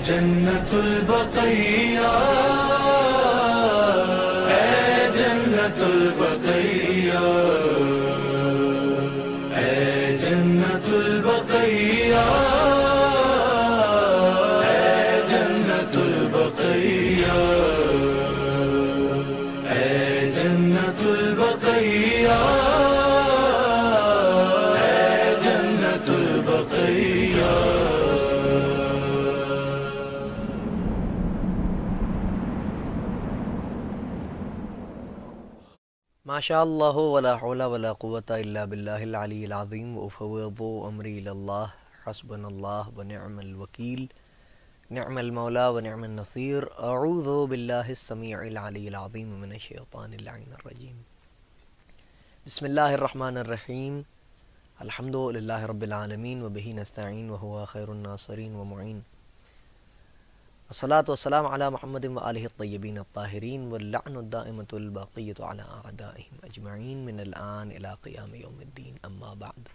جنت البقیہ، اے جنت البقیہ، اے جنت البقیہ، اے جنت البقیہ، اے جنت البقیہ، اے جنت البقیہ۔ ماشاء اللہ ولا حول ولا قوة الا باللہ العلی العظیم وافوض امری الی اللہ حسبنا اللہ ونعم الوکیل نعم المولا ونعم النصیر اعوذ باللہ السمیع العلی العظیم من الشیطان اللعین الرجیم بسم اللہ الرحمن الرحیم الحمد للہ رب العالمین وبہ نستعین وہو خیر الناصرین ومعین الصلاة والسلام علی محمد وآلہ الطیبین الطاہرین واللعن الدائمۃ الباقیۃ علی اعدائہم اجمعین من الآن الی قیام یوم الدین اما بعد۔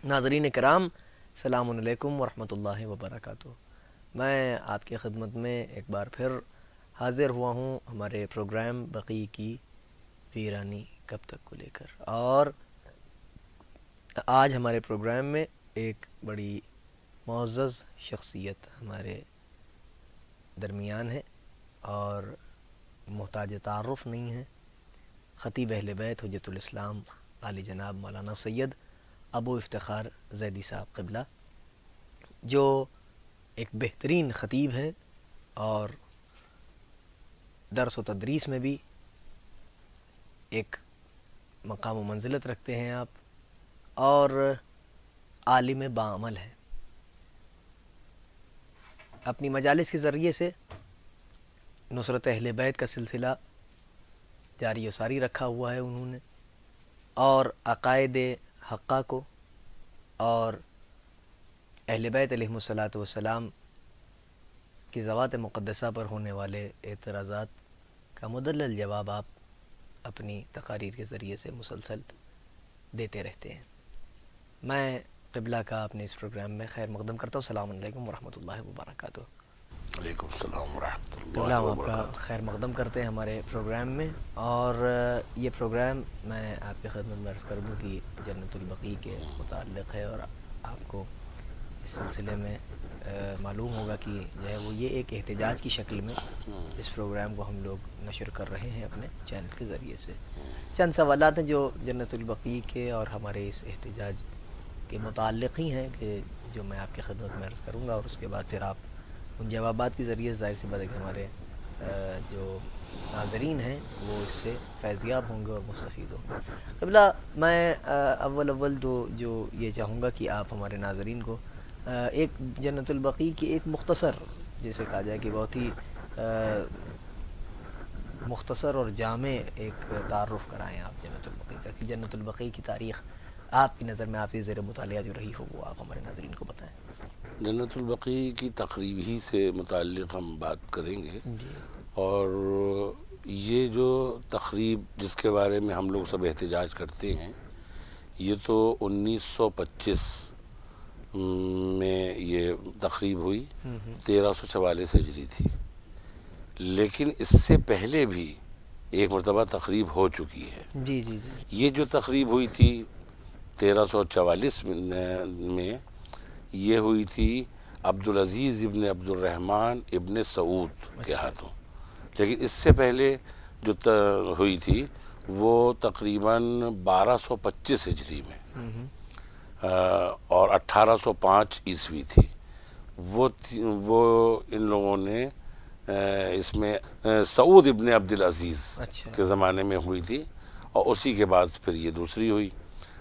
ناظرین کرام، السلام علیکم ورحمۃ اللہ وبرکاتہ۔ میں آپ کی خدمت میں ایک بار پھر حاضر ہوا ہوں ہمارے پروگرام بقی کی ویرانی کب تک کو لے کر، اور آج ہمارے پروگرام میں ایک بڑی معزز شخصیت ہمارے درمیان ہے اور محتاج تعارف نہیں ہے۔ خطیب اہل بیت حجت الاسلام عالی جناب مولانا سید ابو افتخار زیدی صاحب قبلہ، جو ایک بہترین خطیب ہیں اور درس و تدریس میں بھی ایک مقام و منزلت رکھتے ہیں آپ، اور عالم باعمل ہیں۔ اپنی مجالس کے ذریعے سے نصرت اہل بیت کا سلسلہ جاری و ساری رکھا ہوا ہے انہوں نے، اور عقائد حقہ کو اور اہل بیت علیہم الصلاۃ والسلام کی ذوات مقدسہ پر ہونے والے اعتراضات کا مدلل جواب آپ اپنی تقاریر کے ذریعے سے مسلسل دیتے رہتے ہیں۔ میں قبلہ کا اپنے اس پروگرام میں خیر مقدم کرتا ہوں۔ السلام علیکم ورحمۃ اللہ وبرکاتہ۔ علیکم السلام ورحمۃ قبلہ اللہ ہم آپ کا وبرکاتہ۔ خیر مقدم کرتے ہیں ہمارے پروگرام میں، اور یہ پروگرام میں آپ کی خدمت میں عرض کر دوں کہ جنت البقیع کے متعلق ہے، اور آپ کو اس سلسلے میں معلوم ہوگا کہ جو ہے وہ یہ ایک احتجاج کی شکل میں اس پروگرام کو ہم لوگ نشر کر رہے ہیں اپنے چینل کے ذریعے سے۔ چند سوالات ہیں جو جنت البقیع کے اور ہمارے اس احتجاج کے متعلق ہی ہیں کہ جو میں آپ کی خدمت میں عرض کروں گا، اور اس کے بعد پھر آپ ان جوابات کے ذریعے ظاہر سی بات ہے کہ ہمارے جو ناظرین ہیں وہ اس سے فیضیاب ہوں گے اور مستفید ہوں گے۔ قبلہ میں اول تو جو یہ چاہوں گا کہ آپ ہمارے ناظرین کو ایک جنت البقیع کی ایک مختصر، جسے کہا جائے کہ بہت ہی مختصر اور جامع ایک تعارف کرائیں آپ جنت البقیع کا، کہ جنت البقیع کی تاریخ آپ کی نظر میں آپ کی زیر مطالعہ جو رہی ہو وہ آپ ہمارے ناظرین کو بتائیں۔ جنت البقیع کی تقریب ہی سے متعلق ہم بات کریں گے، جی اور یہ جو تقریب جس کے بارے میں ہم لوگ سب احتجاج کرتے ہیں، یہ تو 1925 میں یہ تقریب ہوئی، 1344 ہجری تھی، لیکن اس سے پہلے بھی ایک مرتبہ تقریب ہو چکی ہے۔ جی جی جی یہ جو تقریب ہوئی تھی 1344 میں، یہ ہوئی تھی عبدالعزیز ابن عبد الرحمن ابن سعود کے ہاتھوں، لیکن اس سے پہلے جو ہوئی تھی وہ تقریباً 1225 ہجری میں اور 1805 عیسوی تھی۔ وہ ان لوگوں نے اس میں سعود ابن عبدالعزیز کے زمانے میں ہوئی تھی، اور اسی کے بعد پھر یہ دوسری ہوئی۔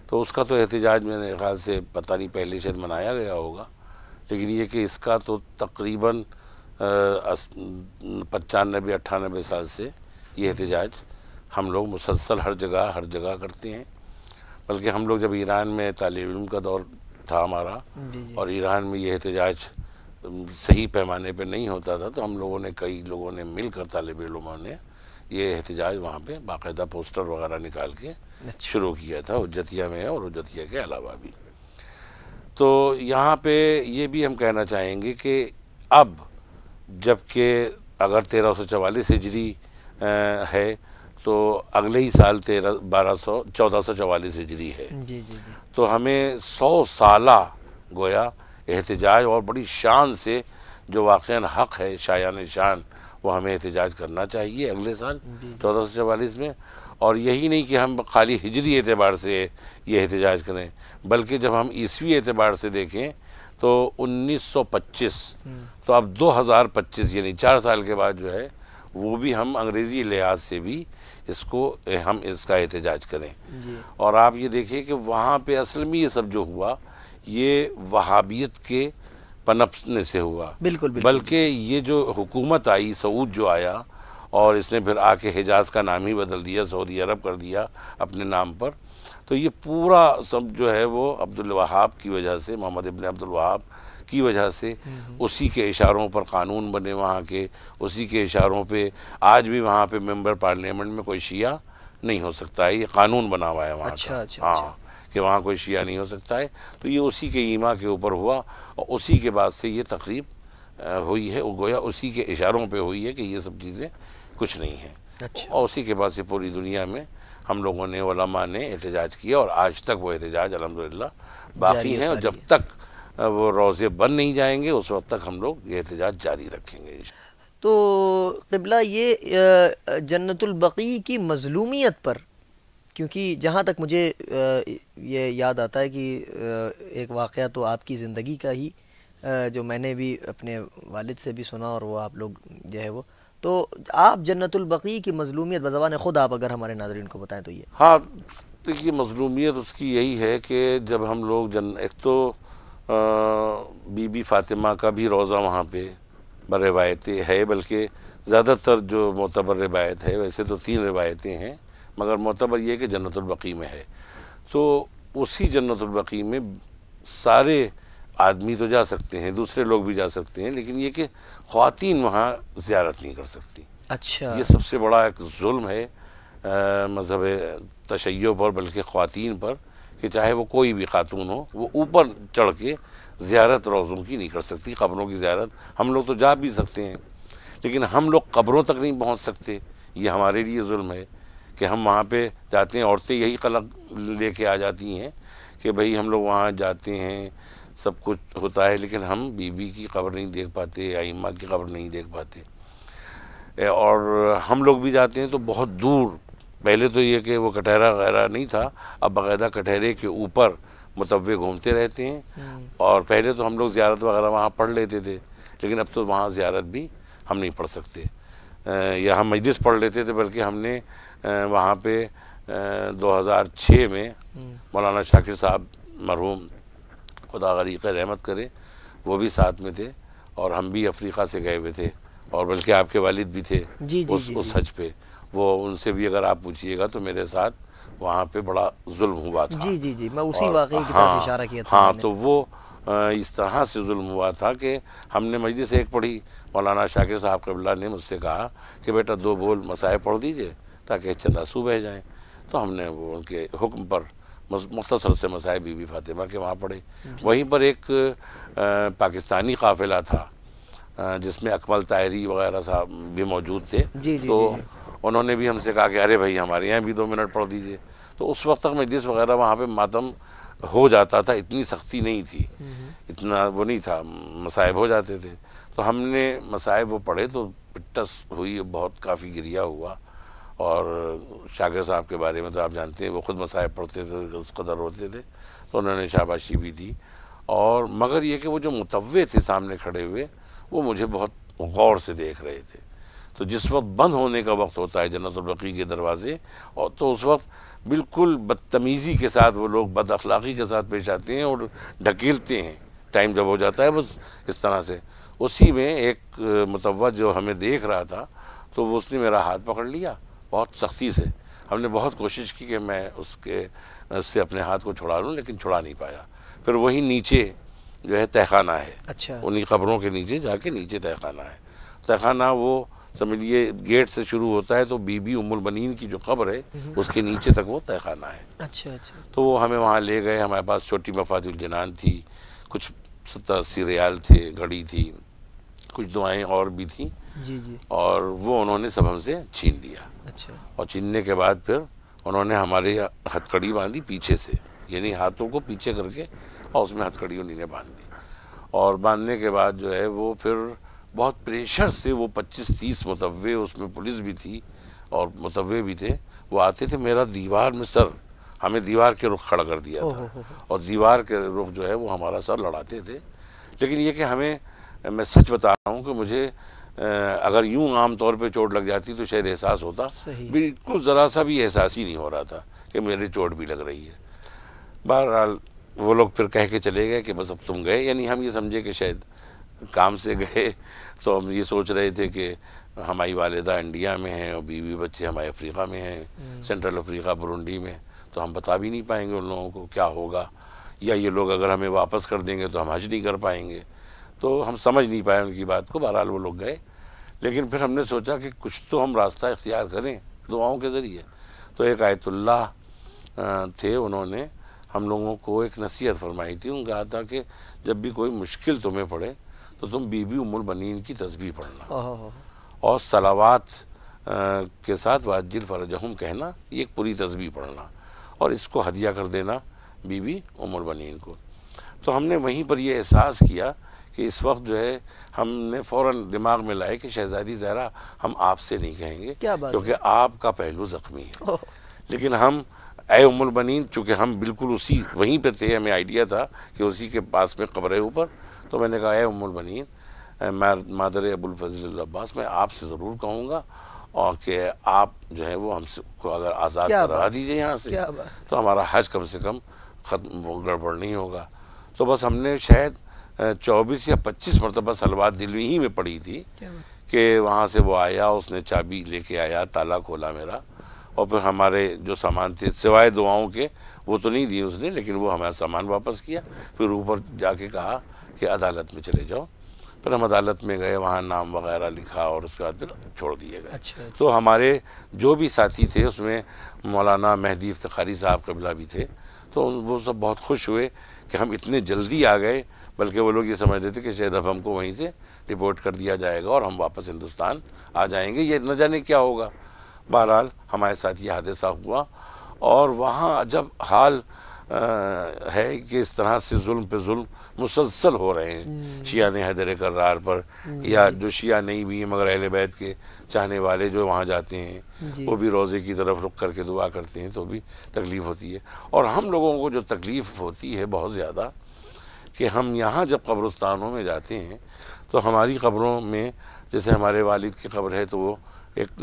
تو اس کا تو احتجاج میرے خیال سے پتہ نہیں پہلے شاید منایا گیا ہوگا، لیکن یہ کہ اس کا تو تقریباً 95-98 سال سے یہ احتجاج ہم لوگ مسلسل ہر جگہ کرتے ہیں۔ بلکہ ہم لوگ جب ایران میں طالب علم کا دور تھا ہمارا، اور ایران میں یہ احتجاج صحیح پیمانے پہ نہیں ہوتا تھا، تو ہم لوگوں نے کئی لوگوں نے مل کر طالب علموں نے یہ احتجاج وہاں پہ باقاعدہ پوسٹر وغیرہ نکال کے شروع کیا تھا، حجتیہ میں اور حجتیہ کے علاوہ بھی۔ تو یہاں پہ یہ بھی ہم کہنا چاہیں گے کہ اب جبکہ اگر 1344 ہجری ہے تو اگلے ہی سال 1444 ہجری ہے. جی جی جی. تو ہمیں 100 سالہ گویا احتجاج اور بڑی شان سے جو واقعاً حق ہے شایان شان وہ ہمیں احتجاج کرنا چاہیے اگلے سال 1444 میں. اور یہی نہیں کہ ہم خالی ہجری اعتبار سے یہ احتجاج کریں، بلکہ جب ہم عیسوی اعتبار سے دیکھیں تو 1925 تو اب 2025 یعنی 4 سال کے بعد جو ہے وہ بھی ہم انگریزی لحاظ سے بھی ہم اس کا احتجاج کریں. اور آپ یہ دیکھیں کہ وہاں پہ اصل میں یہ سب جو ہوا یہ وہابیت کے پنپنے سے ہوا. بالکل بالکل. بلکہ یہ جو حکومت آئی، سعود جو آیا اور اس نے پھر آ کے حجاز کا نام ہی بدل دیا، سعودی عرب کر دیا اپنے نام پر، تو یہ پورا سب جو ہے وہ عبدالوہاب کی وجہ سے، محمد ابن عبدالوہاب کی وجہ سے، اسی کے اشاروں پر قانون بنے وہاں کے، اسی کے اشاروں پہ آج بھی وہاں پہ ممبر پارلیمنٹ میں کوئی شیعہ نہیں ہو سکتا ہے. یہ قانون بنا ہوا ہے وہاں کا. ہاں کہ وہاں کوئی شیعہ نہیں ہو سکتا ہے. تو یہ اسی کے ایما کے اوپر ہوا اور اسی کے بعد سے یہ تقریب ہوئی ہے، گویا اسی کے اشاروں پہ ہوئی ہے کہ یہ سب چیزیں کچھ نہیں ہیں. اور اسی کے بعد سے پوری دنیا میں ہم لوگوں نے، علماء نے احتجاج کیا اور آج تک وہ احتجاج الحمدللہ باقی ہیں. اور جب تک وہ روزے بند نہیں جائیں گے اس وقت تک ہم لوگ یہ احتجاج جاری رکھیں گے. تو قبلہ یہ جنت البقیع کی مظلومیت پر، کیونکہ جہاں تک مجھے یہ یاد آتا ہے کہ ایک واقعہ تو آپ کی زندگی کا ہی جو میں نے بھی اپنے والد سے بھی سنا اور وہ آپ لوگ جو ہے وہ، تو آپ جنت البقیع کی مظلومیت بزبان خود آپ اگر ہمارے ناظرین کو بتائیں تو یہ. ہاں دیکھیے مظلومیت اس کی یہی ہے کہ جب ہم لوگ ایک تو بی بی فاطمہ کا بھی روزہ وہاں پہ روایتیں ہے، بلکہ زیادہ تر جو معتبر روایت ہے، ویسے تو 3 روایتیں ہیں مگر معتبر یہ کہ جنت البقیع میں ہے. تو اسی جنت البقیع میں سارے آدمی تو جا سکتے ہیں، دوسرے لوگ بھی جا سکتے ہیں، لیکن یہ کہ خواتین وہاں زیارت نہیں کر سکتی. اچھا. یہ سب سے بڑا ایک ظلم ہے مذہب تشیع پر، بلکہ خواتین پر، کہ چاہے وہ کوئی بھی خاتون ہو وہ اوپر چڑھ کے زیارت روزوں کی نہیں کر سکتی. قبروں کی زیارت ہم لوگ تو جا بھی سکتے ہیں لیکن ہم لوگ قبروں تک نہیں پہنچ سکتے. یہ ہمارے لیے ظلم ہے کہ ہم وہاں پہ جاتے ہیں. عورتیں یہی قلق لے کے آ جاتی ہیں کہ بھئی ہم لوگ وہاں جاتے ہیں، سب کچھ ہوتا ہے، لیکن ہم بی بی کی قبر نہیں دیکھ پاتے، ائمہ کی قبر نہیں دیکھ پاتے. اور ہم لوگ بھی جاتے ہیں تو بہت دور. پہلے تو یہ کہ وہ کٹہرا وغیرہ نہیں تھا، اب باقاعدہ کٹہرے کے اوپر متوع گھومتے رہتے ہیں. اور پہلے تو ہم لوگ زیارت وغیرہ وہاں پڑھ لیتے تھے، لیکن اب تو وہاں زیارت بھی ہم نہیں پڑھ سکتے. یا ہم مجلس پڑھ لیتے تھے، بلکہ ہم نے وہاں پہ 2006 میں مولانا شاکر صاحب مرحوم خدا غریق رحمت کرے وہ بھی ساتھ میں تھے، اور ہم بھی افریقہ سے گئے ہوئے تھے، اور بلکہ آپ کے والد بھی تھے اس حج پہ. وہ ان سے بھی اگر آپ پوچھیے گا تو میرے ساتھ وہاں پہ بڑا ظلم ہوا تھا. جی جی جی میں اسی واقعے کی طرف اشارہ کیا تھا. ہاں تو وہ اس طرح سے ظلم ہوا تھا کہ ہم نے مجلس ایک پڑھی. مولانا شاکر صاحب قبلہ نے مجھ سے کہا کہ بیٹا 2 بول مسائل پڑھ دیجئے تاکہ چند آنسو بہہ جائیں. تو ہم نے وہ ان کے حکم پر مختصر سے مسائل بی بی فاطمہ کے وہاں پڑھے. وہیں پر ایک پاکستانی قافلہ تھا جس میں اکمل طاہری وغیرہ صاحب بھی موجود تھے. تو انہوں نے بھی ہم سے کہا کہ ارے بھائی ہمارے یہاں بھی 2 منٹ پڑھ دیجئے. تو اس وقت تک مجلس وغیرہ وہاں پہ ماتم ہو جاتا تھا، اتنی سختی نہیں تھی، اتنا وہ نہیں تھا، مصائب ہو جاتے تھے. تو ہم نے مصائب وہ پڑھے تو پٹس ہوئی، بہت کافی گریا ہوا. اور شاکر صاحب کے بارے میں تو آپ جانتے ہیں وہ خود مصائب پڑھتے تھے، اس قدر ہوتے تھے، تو انہوں نے شاباشی بھی دی. اور مگر یہ کہ وہ جو متوع تھے سامنے کھڑے ہوئے وہ مجھے بہت غور سے دیکھ رہے تھے. تو جس وقت بند ہونے کا وقت ہوتا ہے جنت البقیع کے دروازے، اور تو اس وقت بالکل بدتمیزی کے ساتھ وہ لوگ بد اخلاقی کے ساتھ پیش آتے ہیں اور ڈھکیلتے ہیں. ٹائم جب ہو جاتا ہے بس اس طرح سے. اسی میں ایک متوع جو ہمیں دیکھ رہا تھا تو اس نے میرا ہاتھ پکڑ لیا بہت سختی سے. ہم نے بہت کوشش کی کہ میں اس سے اپنے ہاتھ کو چھڑا لوں، لیکن چھڑا نہیں پایا. پھر وہی نیچے جو ہے تہخانہ ہے. اچھا. انہی قبروں کے نیچے جا کے نیچے تہخانہ ہے. تہخانہ وہ سمجھیے گیٹ سے شروع ہوتا ہے تو بی بی ام المنین کی جو قبر ہے اس کے نیچے تک وہ تہخانہ ہے. اچھا اچھا. تو وہ ہمیں وہاں لے گئے. ہمارے پاس چھوٹی مفاتیح الجنان تھی، کچھ 70-80 ریال تھے، گھڑی تھی، کچھ دعائیں اور بھی تھیں، جی جی، اور وہ انہوں نے سب ہم سے چھین لیا، اچھا، اور چھیننے کے بعد پھر انہوں نے ہمارے ہتھکڑی باندھی پیچھے سے، یعنی ہاتھوں کو پیچھے کر کے، اور اس میں ہتھکڑی انہیں نے باندھ دی، اور باندھنے کے بعد جو ہے وہ پھر بہت پریشر سے وہ 25-30 متوع، اس میں پولیس بھی تھی اور متوع بھی تھے، وہ آتے تھے، میرا دیوار میں سر، ہمیں دیوار کے رخ کھڑا کر دیا تھا، اور دیوار کے رخ جو ہے وہ ہمارا سر لڑاتے تھے. لیکن یہ کہ ہمیں، میں سچ بتا رہا ہوں کہ مجھے اگر یوں عام طور پہ چوٹ لگ جاتی تو شاید احساس ہوتا، صحیح، بالکل ذرا سا بھی احساس ہی نہیں ہو رہا تھا کہ میری چوٹ بھی لگ رہی ہے. بہرحال وہ لوگ پھر کہہ کے چلے گئے کہ بس اب تم گئے، یعنی ہم یہ سمجھے کہ شاید کام سے گئے، تو ہم یہ سوچ رہے تھے کہ ہماری والدہ انڈیا میں ہیں اور بیوی بچے ہمارے افریقہ میں ہیں، سینٹرل افریقہ، برونڈی میں، تو ہم بتا بھی نہیں پائیں گے ان لوگوں کو کیا ہوگا، یا یہ لوگ اگر ہمیں واپس کر دیں گے تو ہم حج نہیں کر پائیں گے، تو ہم سمجھ نہیں پائے ان کی بات کو. بہرحال وہ لوگ گئے، لیکن پھر ہم نے سوچا کہ کچھ تو ہم راستہ اختیار کریں دعاؤں کے ذریعے. تو ایک آیت اللہ تھے، انہوں نے ہم لوگوں کو ایک نصیحت فرمائی تھی. انہوں نے کہا تھا کہ جب بھی کوئی مشکل تمہیں پڑے تو تم بی بی ام البنین کی تسبیح پڑھنا، اور صلوات کے ساتھ واجل فرجہم کہنا، یہ ایک پوری تسبیح پڑھنا، اور اس کو ہدیہ کر دینا بی بی ام البنین کو. تو ہم نے وہیں پر یہ احساس کیا کہ اس وقت جو ہے ہم نے فوراً دماغ میں لائے کہ شہزادی زہرا ہم آپ سے نہیں کہیں گے کیونکہ آپ کا پہلو زخمی ہے، لیکن ہم اے ام البنین، چونکہ ہم بالکل اسی وہیں پہ تھے، ہمیں آئیڈیا تھا کہ اسی کے پاس میں قبر ہے اوپر، تو میں نے کہا اے ام البنین، مادر ابو الفضل العباس، میں آپ سے ضرور کہوں گا، اور کہ آپ جو ہے وہ ہم سے کو اگر آزاد کروا دیجئے یہاں سے تو ہمارا حج کم سے کم ختم، گڑبڑ نہیں ہوگا. تو بس ہم نے شاید 24 یا 25 مرتبہ صلوات دلوی ہی میں پڑھی تھی کہ وہاں سے وہ آیا، اس نے چابی لے کے آیا، تالا کھولا میرا، اور پھر ہمارے جو سامان تھے سوائے دعاؤں کے وہ تو نہیں دی اس نے، لیکن وہ ہمارا سامان واپس کیا. پھر اوپر جا کے کہا کہ عدالت میں چلے جاؤ. پھر ہم عدالت میں گئے، وہاں نام وغیرہ لکھا، اور اس کے بعد پھر چھوڑ دیے گئے. تو ہمارے جو بھی ساتھی تھے اس میں مولانا مہدی افتخاری صاحب قبلہ بھی تھے، تو وہ سب بہت خوش ہوئے کہ ہم اتنے جلدی آ گئے، بلکہ وہ لوگ یہ سمجھ رہے تھے کہ شاید اب ہم کو وہیں سے رپورٹ کر دیا جائے گا اور ہم واپس ہندوستان آ جائیں گے، یہ نہ جانے کیا ہوگا. بہرحال ہمارے ساتھ یہ حادثہ ہوا، اور وہاں جب حال ہے کہ اس طرح سے ظلم پہ ظلم مسلسل ہو رہے ہیں شیعہ نے حیدر کرار پر، یا جو شیعہ نہیں بھی ہیں مگر اہل بیت کے چاہنے والے جو وہاں جاتے ہیں وہ بھی روزے کی طرف رخ کر کے دعا کرتے ہیں، تو بھی تکلیف ہوتی ہے. اور ہم لوگوں کو جو تکلیف ہوتی ہے بہت زیادہ، کہ ہم یہاں جب قبرستانوں میں جاتے ہیں تو ہماری قبروں میں، جیسے ہمارے والد کی قبر ہے تو وہ ایک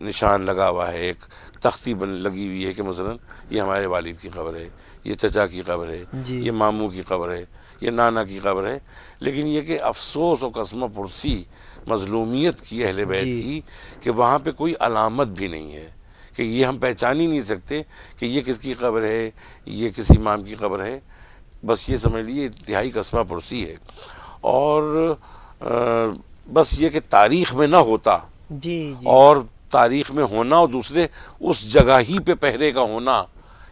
نشان لگا ہوا ہے، ایک تختی لگی ہوئی ہے کہ مثلا یہ ہمارے والد کی قبر ہے، یہ چچا کی قبر ہے، یہ ماموں کی قبر ہے، یہ نانا کی قبر ہے. لیکن یہ کہ افسوس و قسمہ پرسی مظلومیت کی اہل بیت کی کہ وہاں پہ کوئی علامت بھی نہیں ہے، کہ یہ ہم پہچان ہی نہیں سکتے کہ یہ کس کی قبر ہے، یہ کس امام کی قبر ہے. بس یہ سمجھ لیجیے انتہائی قسمہ پرسی ہے. اور بس یہ کہ تاریخ میں نہ ہوتا، اور تاریخ میں ہونا اور دوسرے اس جگہ ہی پہ پہرے کا ہونا،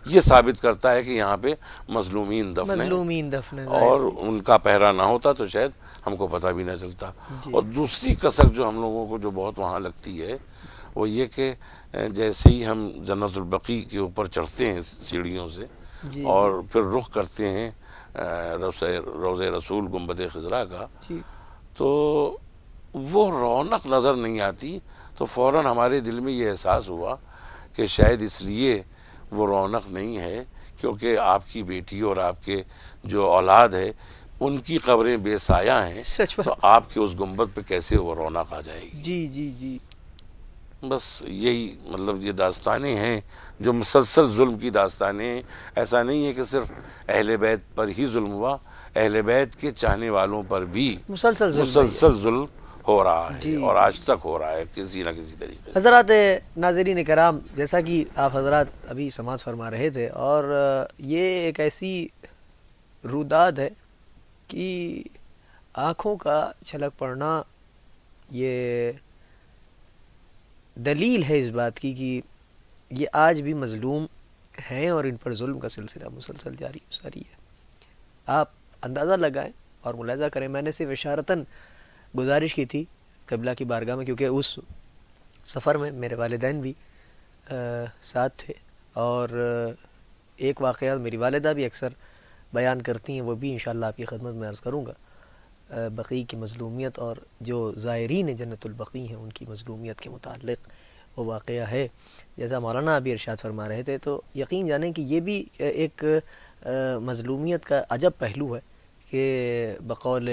یہ ثابت کرتا ہے کہ یہاں پہ مظلومین دفن ہیں، اور ان کا پہرا نہ ہوتا تو شاید ہم کو پتہ بھی نہ چلتا. اور دوسری کسر جو ہم لوگوں کو جو بہت وہاں لگتی ہے وہ یہ کہ جیسے ہی ہم جنت البقیع کے اوپر چڑھتے ہیں سیڑھیوں سے اور پھر رخ کرتے ہیں روضہ رسول گنبد خضرا کا، تو وہ رونق نظر نہیں آتی. تو فوراً ہمارے دل میں یہ احساس ہوا کہ شاید اس لیے وہ رونق نہیں ہے کیونکہ آپ کی بیٹی اور آپ کے جو اولاد ہے ان کی قبریں بے سایہ ہیں، تو آپ کے اس گنبد پہ کیسے وہ رونق آ جائے گی. جی جی جی. بس یہی مطلب یہ داستانیں ہیں جو مسلسل ظلم کی داستانیں ہیں. ایسا نہیں ہے کہ صرف اہل بیت پر ہی ظلم ہوا، اہل بیت کے چاہنے والوں پر بھی مسلسل ظلم ہو رہا ہے، اور آج تک ہو رہا ہے کسی نہ کسی طریقے. حضرات ناظرین کرام، جیسا کہ آپ حضرات ابھی سماعت فرما رہے تھے، اور یہ ایک ایسی روداد ہے کہ آنکھوں کا چھلک پڑنا یہ دلیل ہے اس بات کی کہ یہ آج بھی مظلوم ہیں اور ان پر ظلم کا سلسلہ مسلسل جاری ہے. آپ اندازہ لگائیں اور ملاحظہ کریں. میں نے صرف اشارتاً گزارش کی تھی قبلہ کی بارگاہ میں، کیونکہ اس سفر میں میرے والدین بھی ساتھ تھے، اور ایک واقعہ میری والدہ بھی اکثر بیان کرتی ہیں، وہ بھی انشاءاللہ آپ کی خدمت میں عرض کروں گا، بقیع کی مظلومیت اور جو زائرین جنت البقیع ہیں ان کی مظلومیت کے متعلق وہ واقعہ ہے. جیسا مولانا ابھی ارشاد فرما رہے تھے، تو یقین جانیں کہ یہ بھی ایک مظلومیت کا عجب پہلو ہے کہ بقول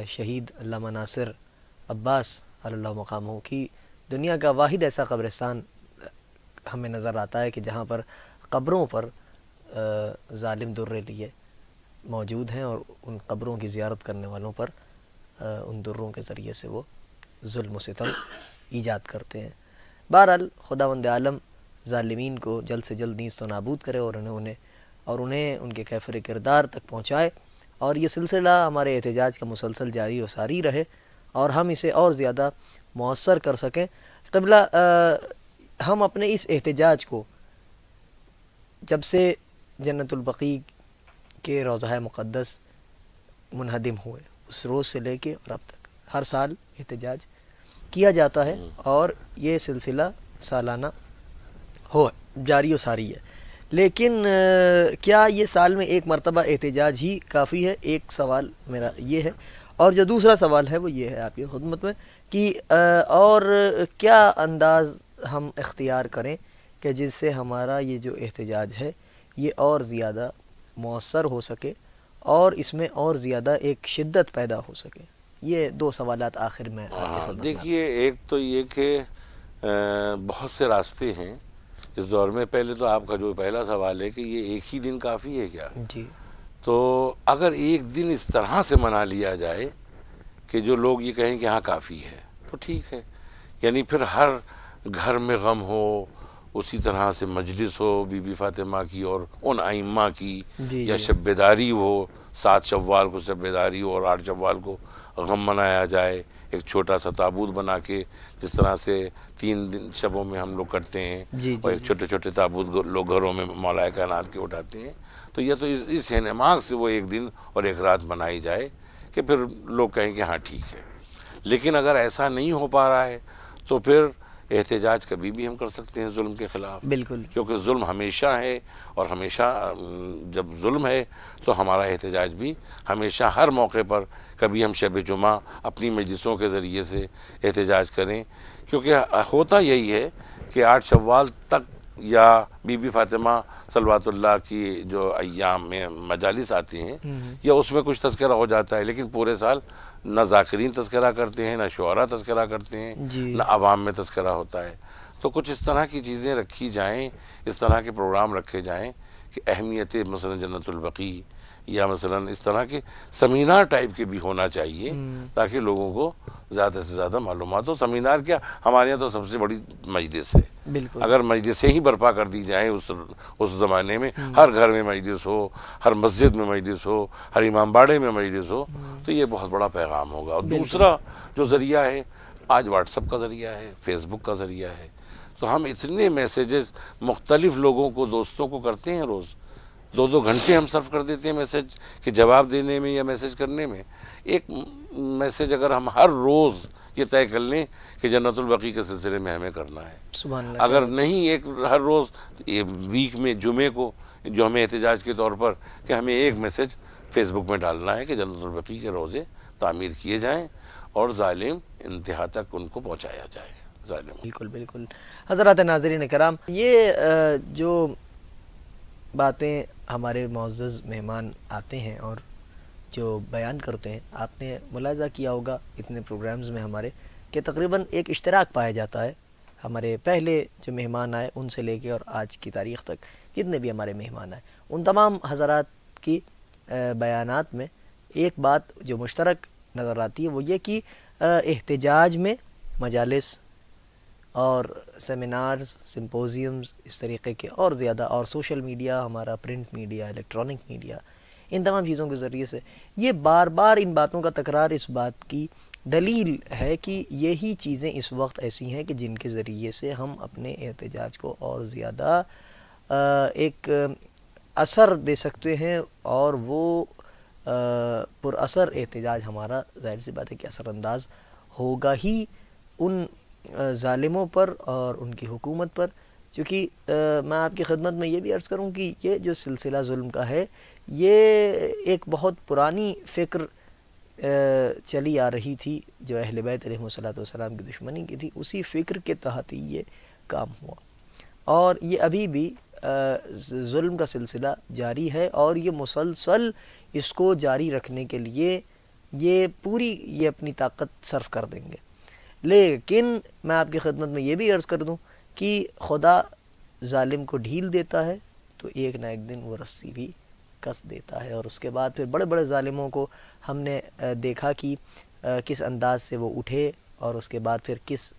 شہید علامہ ناصر عباس علی اللہ مقامہ کی دنیا کا واحد ایسا قبرستان ہمیں نظر آتا ہے کہ جہاں پر قبروں پر ظالم درے لیے موجود ہیں، اور ان قبروں کی زیارت کرنے والوں پر ان دروں کے ذریعے سے وہ ظلم و ستم ایجاد کرتے ہیں. بہرحال خداوند عالم ظالمین کو جلد سے جلد نیست و نابود کرے، اور انہیں ان کے کیفر کردار تک پہنچائے، اور یہ سلسلہ ہمارے احتجاج کا مسلسل جاری و ساری رہے، اور ہم اسے اور زیادہ مؤثر کر سکیں. قبلہ ہم اپنے اس احتجاج کو جب سے جنت البقیع کے روضہ مقدس منہدم ہوئے اس روز سے لے کے اور اب تک ہر سال احتجاج کیا جاتا ہے، اور یہ سلسلہ سالانہ جاری و ساری ہے. لیکن کیا یہ سال میں ایک مرتبہ احتجاج ہی کافی ہے؟ ایک سوال میرا یہ ہے، اور جو دوسرا سوال ہے وہ یہ ہے آپ کی خدمت میں کہ اور کیا انداز ہم اختیار کریں کہ جس سے ہمارا یہ جو احتجاج ہے یہ اور زیادہ مؤثر ہو سکے اور اس میں اور زیادہ ایک شدت پیدا ہو سکے. یہ دو سوالات آخر میں دیکھیے، ایک تو یہ کہ بہت سے راستے ہیں اس دور میں. پہلے تو آپ کا جو پہلا سوال ہے کہ یہ ایک ہی دن کافی ہے کیا؟ جی، تو اگر ایک دن اس طرح سے منا لیا جائے کہ جو لوگ یہ کہیں کہ ہاں کافی ہے تو ٹھیک ہے. یعنی پھر ہر گھر میں غم ہو، اسی طرح سے مجلس ہو بی بی فاطمہ کی اور ان ائمہ کی، یا شب بیداری ہو، 7 شوال کو شب بیداری ہو اور 8 شوال کو غم منایا جائے، ایک چھوٹا سا تابوت بنا کے، جس طرح سے 3 دن شبوں میں ہم لوگ کرتے ہیں، اور ایک چھوٹے چھوٹے تابوت لوگ گھروں میں مولا کائنات کے اٹھاتے ہیں. تو یہ تو اس انعماق سے وہ ایک دن اور ایک رات منائی جائے کہ پھر لوگ کہیں کہ ہاں ٹھیک ہے. لیکن اگر ایسا نہیں ہو پا رہا ہے تو پھر احتجاج کبھی بھی ہم کر سکتے ہیں ظلم کے خلاف. بالکل، کیونکہ ظلم ہمیشہ ہے، اور ہمیشہ جب ظلم ہے تو ہمارا احتجاج بھی ہمیشہ ہر موقع پر، کبھی ہم شب جمعہ اپنی مجلسوں کے ذریعے سے احتجاج کریں. کیونکہ ہوتا یہی ہے کہ 8 شوال تک یا بی بی فاطمہ صلوات اللہ کی جو ایام میں مجالس آتی ہیں یا اس میں کچھ تذکرہ ہو جاتا ہے، لیکن پورے سال نہ ذاکرین تذکرہ کرتے ہیں، نہ شعراء تذکرہ کرتے ہیں، نہ عوام میں تذکرہ ہوتا ہے. تو کچھ اس طرح کی چیزیں رکھی جائیں، اس طرح کے پروگرام رکھے جائیں کہ اہمیت مثلا جنت البقیع یا مثلا اس طرح کے سیمینار ٹائپ کے بھی ہونا چاہیے تاکہ لوگوں کو زیادہ سے زیادہ معلومات ہو. سیمینار کیا، ہمارے یہاں تو سب سے بڑی مجلس ہے. بالکل، اگر مجلسیں ہی برپا کر دی جائیں اس زمانے میں، ہر گھر میں مجلس ہو، ہر مسجد میں مجلس ہو، ہر امام باڑے میں مجلس ہو، تو یہ بہت بڑا پیغام ہوگا. اور دوسرا جو ذریعہ ہے، آج واٹس ایپ کا ذریعہ ہے، فیس بک کا ذریعہ ہے. تو ہم اتنے میسیجز مختلف لوگوں کو، دوستوں کو کرتے ہیں، روز 2 گھنٹے ہم صرف کر دیتے ہیں میسیج کے جواب دینے میں یا میسیج کرنے میں. ایک میسیج اگر ہم ہر روز یہ طے کر لیں کہ جنت البقیع کے سلسلے میں ہمیں کرنا ہے، سبحان اللہ. اگر نہیں، ایک ہر روز ویک میں جمعے کو جو ہمیں احتجاج کے طور پر کہ ہمیں ایک میسیج فیس بک میں ڈالنا ہے کہ جنت البقیع کے روزے تعمیر کیے جائیں اور ظالم انتہا تک ان کو پہنچایا جائے. ظالم، بالکل بالکل. حضرات ناظرین کرام، یہ جو باتیں ہمارے معزز مہمان آتے ہیں اور جو بیان کرتے ہیں، آپ نے ملاحظہ کیا ہوگا اتنے پروگرامز میں ہمارے کہ تقریباً ایک اشتراک پایا جاتا ہے. ہمارے پہلے جو مہمان آئے ان سے لے کے اور آج کی تاریخ تک جتنے بھی ہمارے مہمان آئے، ان تمام حضرات کی بیانات میں ایک بات جو مشترک نظر آتی ہے وہ یہ کہ احتجاج میں مجالس اور سیمینارز، سمپوزیمز اس طریقے کے اور زیادہ، اور سوشل میڈیا، ہمارا پرنٹ میڈیا، الیکٹرانک میڈیا، ان تمام چیزوں کے ذریعے سے یہ بار بار ان باتوں کا تکرار اس بات کی دلیل ہے کہ یہی چیزیں اس وقت ایسی ہیں کہ جن کے ذریعے سے ہم اپنے احتجاج کو اور زیادہ ایک اثر دے سکتے ہیں، اور وہ پر اثر احتجاج ہمارا ظاہر سی بات ہے کہ اثر انداز ہوگا ہی ان ظالموں پر اور ان کی حکومت پر، چونکہ میں آپ کی خدمت میں یہ بھی عرض کروں کہ یہ جو سلسلہ ظلم کا ہے یہ ایک بہت پرانی فکر چلی آ رہی تھی جو اہل بیت علیہ الصلوۃ والسلام کی دشمنی کی تھی، اسی فکر کے تحت ہی یہ کام ہوا، اور یہ ابھی بھی ظلم کا سلسلہ جاری ہے، اور یہ مسلسل اس کو جاری رکھنے کے لیے یہ اپنی طاقت صرف کر دیں گے۔ لیکن میں آپ کی خدمت میں یہ بھی عرض کر دوں کہ خدا ظالم کو ڈھیل دیتا ہے تو ایک نہ ایک دن وہ رسی بھی کس دیتا ہے، اور اس کے بعد پھر بڑے بڑے ظالموں کو ہم نے دیکھا کہ کس انداز سے وہ اٹھے، اور اس کے بعد پھر کس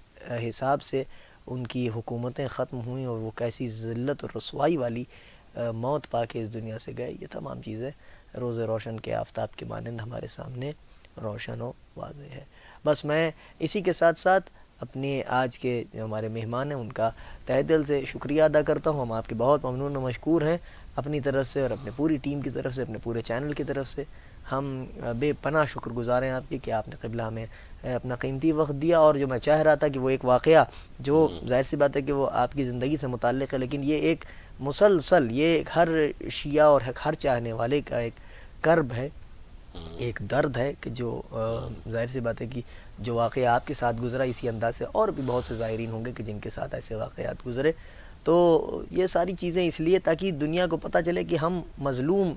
حساب سے ان کی حکومتیں ختم ہوئیں، اور وہ کیسی ذلت اور رسوائی والی موت پا کے اس دنیا سے گئے۔ یہ تمام چیزیں روز روشن کے آفتاب کے مانند ہمارے سامنے روشن و واضح ہے۔ بس میں اسی کے ساتھ ساتھ اپنے آج کے جو ہمارے مہمان ہیں ان کا تہہ دل سے شکریہ ادا کرتا ہوں۔ ہم آپ کے بہت ممنون و مشکور ہیں اپنی طرف سے، اور اپنے پوری ٹیم کی طرف سے، اپنے پورے چینل کی طرف سے ہم بے پناہ شکر گزار ہیں آپ کی کہ آپ نے قبلہ ہمیں اپنا قیمتی وقت دیا، اور جو میں چاہ رہا تھا کہ وہ ایک واقعہ جو ظاہر سی بات ہے کہ وہ آپ کی زندگی سے متعلق ہے، لیکن یہ ایک مسلسل، یہ ہر شیعہ اور ہر چاہنے والے کا ایک کرب ہے، ایک درد ہے کہ جو ظاہر سی بات ہے کہ جو واقعہ آپ کے ساتھ گزرا اسی انداز سے اور بھی بہت سے زائرین ہوں گے کہ جن کے ساتھ ایسے واقعات گزرے۔ تو یہ ساری چیزیں اس لیے تاکہ دنیا کو پتہ چلے کہ ہم مظلوم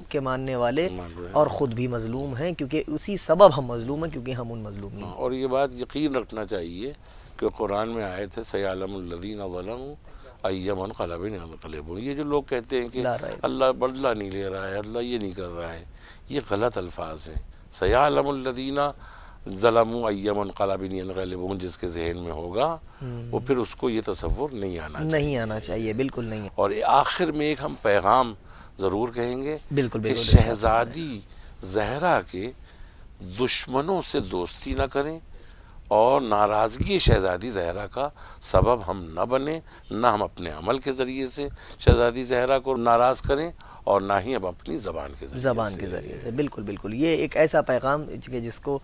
کے ماننے والے اور خود بھی مظلوم ہیں، کیونکہ اسی سبب ہم مظلوم ہیں کیونکہ ہم ان مظلومین ہیں۔ اور یہ بات یقین رکھنا چاہیے کہ قرآن میں آیت ہے سیعلم الذین ظلموا ای منقلب ینقلبون۔ یہ جو لوگ کہتے ہیں کہ اللہ بدلہ نہیں لے رہا ہے، اللہ یہ نہیں کر رہا ہے، یہ غلط الفاظ ہیں۔ سیعلم الذین ظلموا ای منقلب ینقلبون جس کے ذہن میں ہوگا وہ پھر اس کو یہ تصور نہیں آنا چاہیے، بالکل نہیں۔ اور آخر میں ایک ہم پیغام ضرور کہیں گے بالکل کہ شہزادی زہرا کے دشمنوں سے دوستی نہ کریں، اور ناراضگی شہزادی زہرا کا سبب ہم نہ بنیں، نہ ہم اپنے عمل کے ذریعے سے شہزادی زہرا کو ناراض کریں، اور نہ ہی ہم اپنی زبان کے ذریعے سے۔ بالکل بالکل، یہ ایک ایسا پیغام جس کو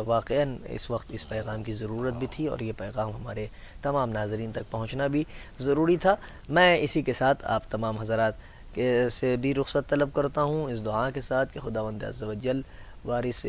واقعاً اس وقت اس پیغام کی ضرورت بھی تھی، اور یہ پیغام ہمارے تمام ناظرین تک پہنچنا بھی ضروری تھا۔ میں اسی کے ساتھ آپ تمام حضرات سے بھی رخصت طلب کرتا ہوں اس دعا کے ساتھ کہ خداوند عز و جل وارث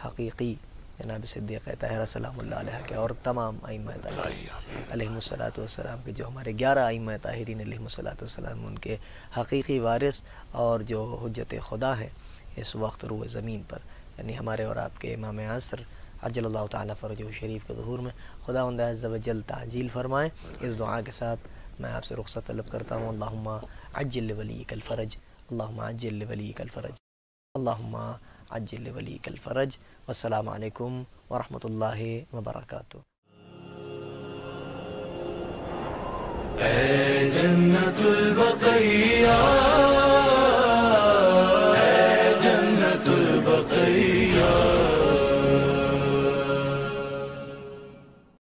حقیقی جناب صدیق طاہرہ سلام اللہ علیہ کے اور تمام ائمہ طاہرین علیہ الصلوۃ والسلام کے، جو ہمارے 11 ائمہ طاہرین علیہ الصلوۃ والسلام، ان کے حقیقی وارث اور جو حجت خدا ہیں اس وقت روئے زمین پر، یعنی ہمارے اور آپ کے امام عصر عجل اللہ تعالیٰ فرجہ شریف کے ظہور میں خداوند عز و جل تعجیل فرمائیں۔ اس دعا کے ساتھ میں آپ سے رخصت طلب کرتا ہوں۔ اللہم عجل لولیک الفرج، اللہم عجل لولیک الفرج، اللہم عجل لولیک الفرج۔ والسلام علیکم ورحمۃ اللہ وبرکاتہ۔ اے جنت البقیہ